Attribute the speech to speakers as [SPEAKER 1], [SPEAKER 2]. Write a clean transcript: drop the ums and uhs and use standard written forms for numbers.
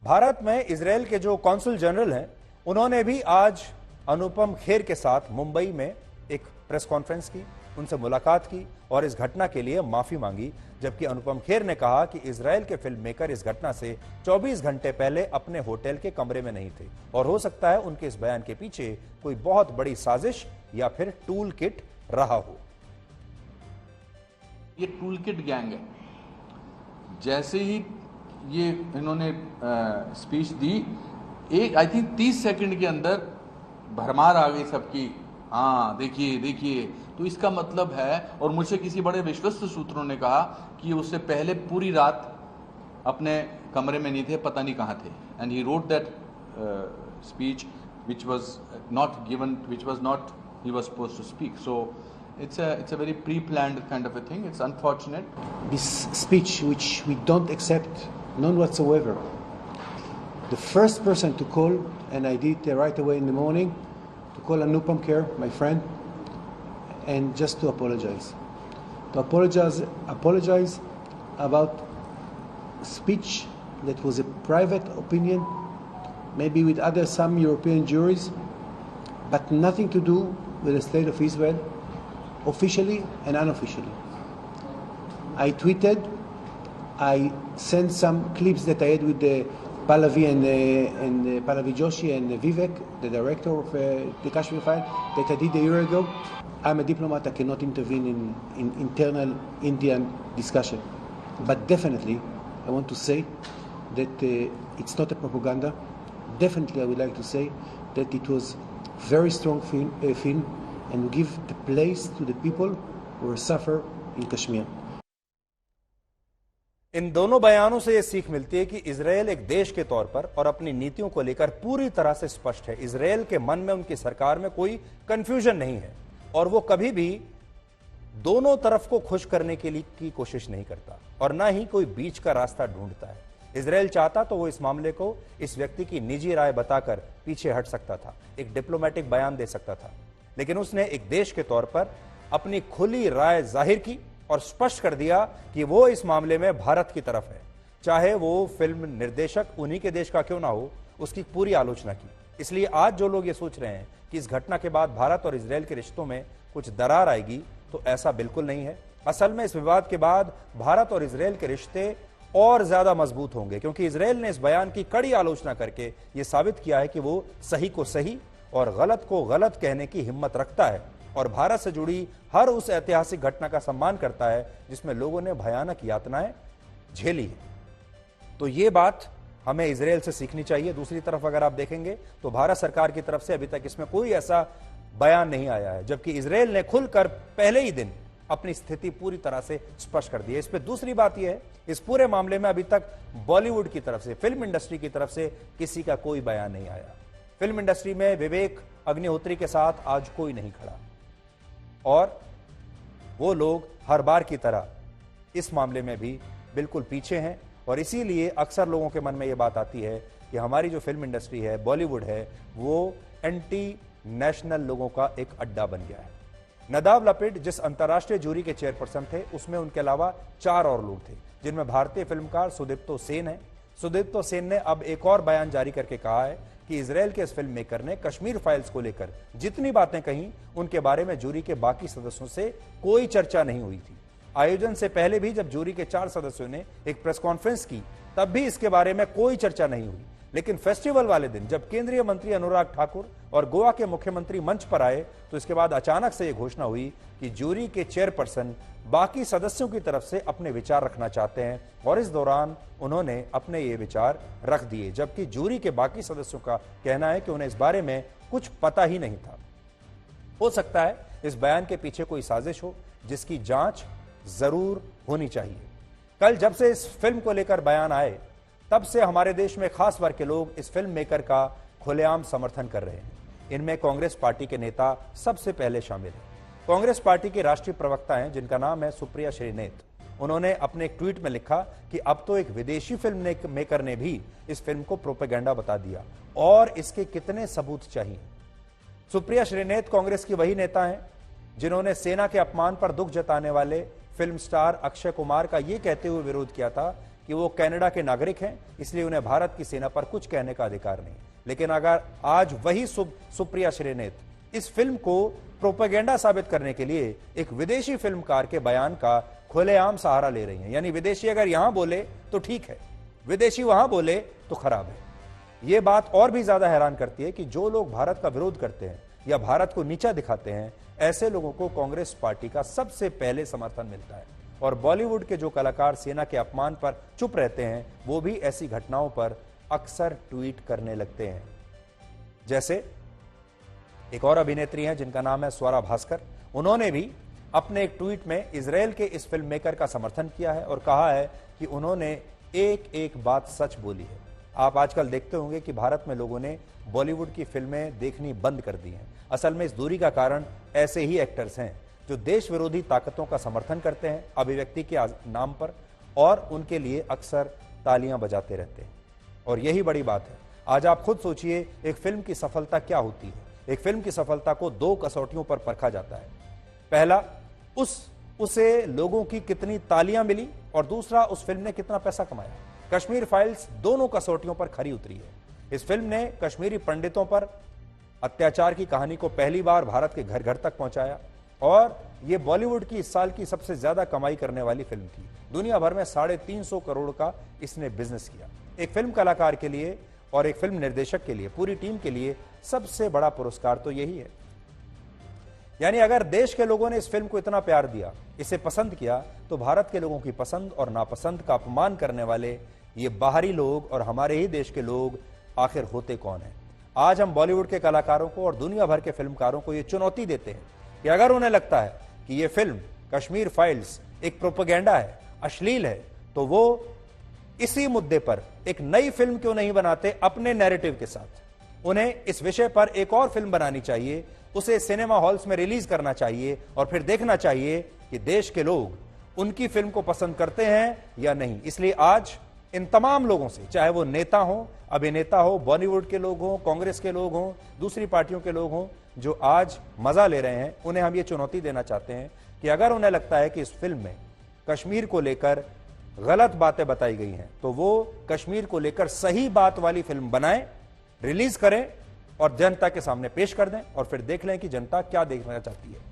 [SPEAKER 1] भारत में इजरायल के जो कॉन्सुल जनरल हैं, उन्होंने भी आज अनुपम खेर के साथ मुंबई में एक प्रेस कॉन्फ्रेंस की, उनसे मुलाकात की और इस घटना के लिए माफी मांगी। जबकि अनुपम खेर ने कहा कि इजरायल के फिल्म मेकर इस घटना से 24 घंटे पहले अपने होटल के कमरे में नहीं थे और हो सकता है उनके इस बयान के पीछे कोई बहुत बड़ी साजिश या फिर टूल किट रहा हो।
[SPEAKER 2] ये टूल किट गैंग है। जैसे ही ये इन्होंने स्पीच दी, एक आई थिंक 30 सेकंड के अंदर भरमार आ गई सबकी, हाँ देखिए देखिए। तो इसका मतलब है, और मुझसे किसी बड़े विश्वस्त सूत्रों ने कहा कि उससे पहले पूरी रात अपने कमरे में नहीं थे, पता नहीं कहाँ थे। And he wrote that speech which was not given, which was not he was supposed to speak. So it's a very pre-planned kind of a thing. It's unfortunate.
[SPEAKER 3] This speech, which we don't accept none whatsoever. The first person to call, and I did right away in the morning, to call Anupam Kher, my friend, and just to apologize. To apologize about speech that was a private opinion, maybe with some European juries, but nothing to do with the state of Israel, officially and unofficially. I tweeted, I sent some clips that I had with the Pallavi and Pallavi Joshi and Vivek, the director of the Kashmir file, that I did a year ago. I'm a diplomat, I cannot intervene in internal Indian discussion. But definitely, I want to say that it's not a propaganda. Definitely, I would like to say that it was very strong film and give the place to the people who suffer in Kashmir.
[SPEAKER 1] इन दोनों बयानों से यह सीख मिलती है कि Israel एक देश के तौर पर और अपनी नीतियों को लेकर पूरी तरह से स्पष्ट है। इजरायल के मन में, उनकी सरकार में कोई कंफ्यूजन नहीं है और वो कभी भी दोनों तरफ को खुश करने के लिए की कोशिश नहीं करता और ना ही कोई बीच का रास्ता ढूंढता है। इजरायल चाहता तो वो इस मामले को इस व्यक्ति की निजी राय बताकर पीछे हट सकता था, एक डिप्लोमेटिक बयान दे सकता था, लेकिन उसने एक देश के तौर पर अपनी खुली राय जाहिर की और स्पष्ट कर दिया कि वो इस मामले में भारत की तरफ है। चाहे वो फिल्म निर्देशक उन्हीं के देश का क्यों ना हो, उसकी पूरी आलोचना की। इसलिए आज जो लोग ये सोच रहे हैं कि इस घटना के बाद भारत और इजरायल के रिश्तों में कुछ दरार आएगी, तो ऐसा बिल्कुल नहीं है। असल में इस विवाद के बाद भारत और इजरायल के रिश्ते और ज्यादा मजबूत होंगे, क्योंकि इजरायल ने इस बयान की कड़ी आलोचना करके यह साबित किया है कि वो सही को सही और गलत को गलत कहने की हिम्मत रखता है और भारत से जुड़ी हर उस ऐतिहासिक घटना का सम्मान करता है जिसमें लोगों ने भयानक यातनाएं झेली है। तो ये बात हमें इजरायल से सीखनी चाहिए। दूसरी तरफ अगर आप देखेंगे तो भारत सरकार की तरफ से अभी तक इसमें कोई ऐसा बयान नहीं आया है, जबकि इजरायल ने खुलकर पहले ही दिन अपनी स्थिति पूरी तरह से स्पष्ट कर दी है। इस पे दूसरी बात यह है, इस पूरे मामले में अभी तक बॉलीवुड की तरफ से, फिल्म इंडस्ट्री की तरफ से किसी का कोई बयान नहीं आया। फिल्म इंडस्ट्री में विवेक अग्निहोत्री के साथ आज कोई नहीं खड़ा और वो लोग हर बार की तरह इस मामले में भी बिल्कुल पीछे हैं और इसीलिए अक्सर लोगों के मन में ये बात आती है कि हमारी जो फिल्म इंडस्ट्री है, बॉलीवुड है, वो एंटी नेशनल लोगों का एक अड्डा बन गया है। नदाब लपिड जिस अंतर्राष्ट्रीय जूरी के चेयरपर्सन थे, उसमें उनके अलावा 4 और लोग थे, जिनमें भारतीय फिल्मकार सुदीप्तो सेन है। सुदीप्तो सेन ने अब एक और बयान जारी करके कहा है कि इजरायल के इस फिल्म मेकर ने कश्मीर फाइल्स को लेकर जितनी बातें कही, उनके बारे में जूरी के बाकी सदस्यों से कोई चर्चा नहीं हुई थी। आयोजन से पहले भी जब जूरी के 4 सदस्यों ने एक प्रेस कॉन्फ्रेंस की, तब भी इसके बारे में कोई चर्चा नहीं हुई। लेकिन फेस्टिवल वाले दिन जब केंद्रीय मंत्री अनुराग ठाकुर और गोवा के मुख्यमंत्री मंच पर आए, तो इसके बाद अचानक से यह घोषणा हुई कि जूरी के चेयरपर्सन बाकी सदस्यों की तरफ से अपने विचार रखना चाहते हैं और इस दौरान उन्होंने अपने ये विचार रख दिए, जबकि जूरी के बाकी सदस्यों का कहना है कि उन्हें इस बारे में कुछ पता ही नहीं था। हो सकता है इस बयान के पीछे कोई साजिश हो, जिसकी जांच जरूर होनी चाहिए। कल जब से इस फिल्म को लेकर बयान आए, तब से हमारे देश में खास वर्ग के लोग इस फिल्म मेकर का खुलेआम समर्थन कर रहे हैं। इनमें कांग्रेस पार्टी के नेता सबसे पहले शामिल हैं। कांग्रेस पार्टी के राष्ट्रीय प्रवक्ता हैं, जिनका नाम है सुप्रिया श्रीनेत। उन्होंने अपने एक ट्वीट में लिखा कि अब तो एक विदेशी फिल्म मेकर ने भी इस फिल्म को प्रोपेगेंडा बता दिया और इसके कितने सबूत चाहिए। सुप्रिया श्रीनेत कांग्रेस की वही नेता हैं जिन्होंने सेना के अपमान पर दुख जताने वाले फिल्म स्टार अक्षय कुमार का यह कहते हुए विरोध किया था कि वो कनाडा के नागरिक हैं, इसलिए उन्हें भारत की सेना पर कुछ कहने का अधिकार नहीं। लेकिन अगर आज वही सुप्रिया श्रीनेत इस फिल्म को प्रोपेगेंडा साबित करने के लिए एक विदेशी फिल्मकार के बयान का खुलेआम सहारा ले रही हैं, यानी विदेशी अगर यहां बोले तो ठीक है, विदेशी वहां बोले तो खराब है। यह बात और भी ज्यादा हैरान करती है कि जो लोग भारत का विरोध करते हैं या भारत को नीचा दिखाते हैं, ऐसे लोगों को कांग्रेस पार्टी का सबसे पहले समर्थन मिलता है। और बॉलीवुड के जो कलाकार सेना के अपमान पर चुप रहते हैं, वो भी ऐसी घटनाओं पर अक्सर ट्वीट करने लगते हैं। जैसे एक और अभिनेत्री हैं जिनका नाम है स्वरा भास्कर, उन्होंने भी अपने एक ट्वीट में इजराइल के इस फिल्म मेकर का समर्थन किया है और कहा है कि उन्होंने एक एक बात सच बोली है। आप आजकल देखते होंगे कि भारत में लोगों ने बॉलीवुड की फिल्में देखनी बंद कर दी हैं। असल में इस दूरी का कारण ऐसे ही एक्टर्स हैं जो देश विरोधी ताकतों का समर्थन करते हैं अभिव्यक्ति के नाम पर, और उनके लिए अक्सर तालियां बजाते रहते हैं। और यही बड़ी बात है। आज आप खुद सोचिए, एक फिल्म की सफलता क्या होती है। एक फिल्म की सफलता को दो कसौटियों पर परखा जाता है। पहला, उसे लोगों की कितनी तालियां मिली, और दूसरा, उस फिल्म ने कितना पैसा कमाया। कश्मीर फाइल्स दोनों कसौटियों पर खरी उतरी है। इस फिल्म ने कश्मीरी पंडितों पर अत्याचार की कहानी को पहली बार भारत के घर घर तक पहुंचाया, और यह बॉलीवुड की इस साल की सबसे ज्यादा कमाई करने वाली फिल्म थी। दुनिया भर में 350 करोड़ का इसने बिजनेस किया। एक फिल्म कलाकार के लिए और एक फिल्म निर्देशक के लिए, पूरी टीम के लिए सबसे बड़ा पुरस्कार तो यही है। यानी अगर देश के लोगों ने इस फिल्म को इतना प्यार दिया, इसे पसंद किया, तो भारत के लोगों की पसंद और नापसंद का अपमान करने वाले ये बाहरी लोग और हमारे ही देश के लोग आखिर होते कौन हैं। आज हम बॉलीवुड के कलाकारों को और दुनिया भर के फिल्मकारों को ये चुनौती देते हैं कि अगर उन्हें लगता है कि ये फिल्म कश्मीर फाइल्स एक प्रोपेगेंडा है, अश्लील है, तो वो इसी मुद्दे पर एक नई फिल्म क्यों नहीं बनाते अपने नैरेटिव के साथ। उन्हें इस विषय पर एक और फिल्म बनानी चाहिए, उसे सिनेमा हॉल्स में रिलीज करना चाहिए, और फिर देखना चाहिए कि देश के लोग उनकी फिल्म को पसंद करते हैं या नहीं। इसलिए आज इन तमाम लोगों से, चाहे वो नेता हो, अभिनेता हो, बॉलीवुड के लोग हों, कांग्रेस के लोग हों, दूसरी पार्टियों के लोग हों, जो आज मजा ले रहे हैं, उन्हें हम ये चुनौती देना चाहते हैं कि अगर उन्हें लगता है कि इस फिल्म में कश्मीर को लेकर गलत बातें बताई गई हैं, तो वो कश्मीर को लेकर सही बात वाली फिल्म बनाएं, रिलीज करें और जनता के सामने पेश कर दें, और फिर देख लें कि जनता क्या देखना चाहती है।